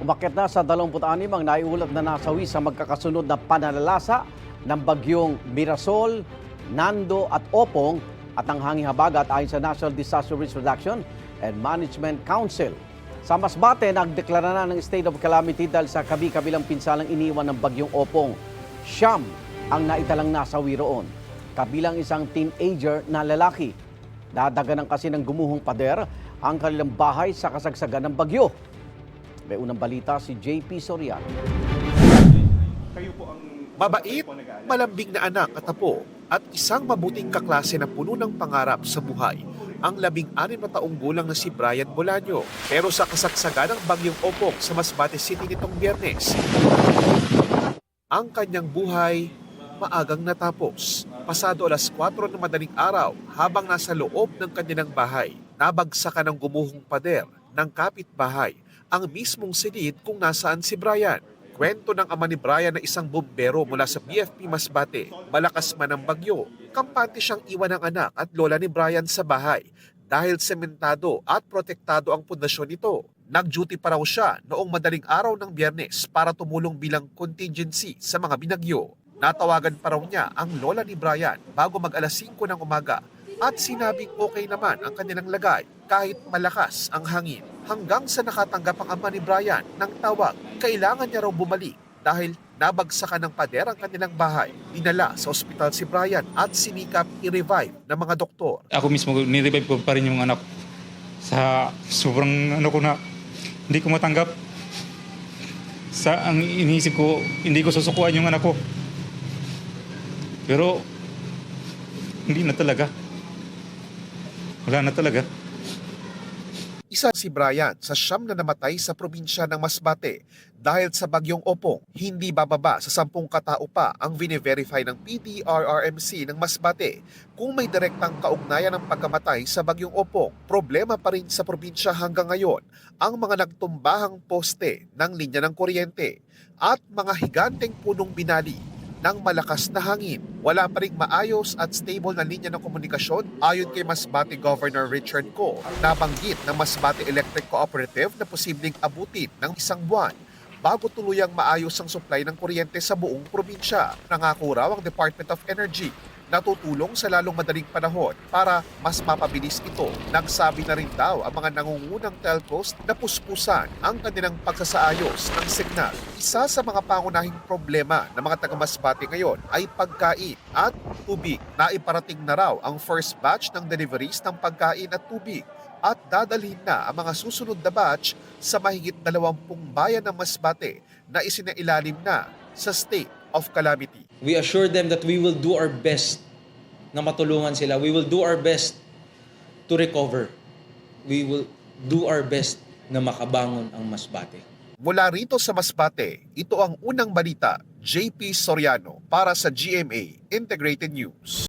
Umakyat na sa 26 ang naiulat na nasawi sa magkakasunod na pananalasa ng bagyong Mirasol, Nando at Opong at ang hanging habagat ayon sa National Disaster Risk Reduction and Management Council. Sa Masbate, nagdeklara na ng state of calamity dahil sa kabi-kabilang pinsalang iniwan ng bagyong Opong. Siyam ang naitalang nasawi roon, kabilang isang teenager na lalaki. Dadaganan kasi ng gumuhong pader ang kanilang bahay sa kasagsagan ng bagyo. May unang balita si JP Soriano. Mabait, malambing na anak at apo at isang mabuting kaklase na puno ng pangarap sa buhay ang 16 na taong gulang na si Brian Bolaño. Pero sa kasagsagan ng bagyong Opong sa Masbate City nitong Biyernes, ang kanyang buhay maagang natapos. Pasado alas 4 ng madaling araw habang nasa loob ng kanilang bahay, nabagsakan ng gumuhong pader ng kapitbahay ang mismong silid kung nasaan si Brian. Kwento ng ama ni Brian na isang bumbero mula sa BFP Masbate, malakas man ang bagyo, kampante siyang iwan ng anak at lola ni Brian sa bahay dahil sementado at protektado ang pundasyon nito. Nag-duty pa raw siya noong madaling araw ng Biyernes para tumulong bilang contingency sa mga binagyo. Natawagan pa raw niya ang lola ni Brian bago mag-alas 5 ng umaga at sinabing okay naman ang kanilang lagay kahit malakas ang hangin. Hanggang sa nakatanggap ang ama ni Brian ng tawag, kailangan niya raw bumalik dahil nabagsakan ng pader ang kanilang bahay. Dinala sa ospital si Brian at sinikap i-revive ng mga doktor. Ako mismo, ni-revive ko pa rin yung anak sa sobrang ko na hindi ko matanggap. Sa ang iniisip ko, hindi ko susukuan yung anak ko. Pero hindi na talaga. Wala na talaga. Isa si Brian sa 9 na namatay sa probinsya ng Masbate dahil sa bagyong Opong. Hindi bababa sa 10 katao pa ang vine-verify ng PDRRMC ng Masbate kung may direktang kaugnayan ng pagkamatay sa bagyong Opong. Problema pa rin sa probinsya hanggang ngayon ang mga nagtumbahang poste ng linya ng kuryente at mga higanteng punong binali ng malakas na hangin. Wala pa ring maayos at stable na linya ng komunikasyon ayon kay Masbate Governor Richard Ko. Nabanggit ng Masbate Electric Cooperative na posibleng abutin ng 1 buwan bago tuluyang maayos ang supply ng kuryente sa buong probinsya. Nangako raw ang Department of Energy na tutulong sa lalong madaling panahon para mas mapabilis ito. Nagsabi na rin daw ang mga nangungunang telcos na puspusan ang kanilang pagsasaayos ng signal. Isa sa mga pangunahing problema ng mga taga-Masbate ngayon ay pagkain at tubig. Naiparating na raw ang first batch ng deliveries ng pagkain at tubig at dadalhin na ang mga susunod na batch sa mahigit 20 bayan ng Masbate na isinailalim na sa state of calamity. We assure them that we will do our best na matulungan sila. We will do our best to recover. We will do our best na makabangon ang Masbate. Mula rito sa Masbate, ito ang unang balita, JP Soriano para sa GMA Integrated News.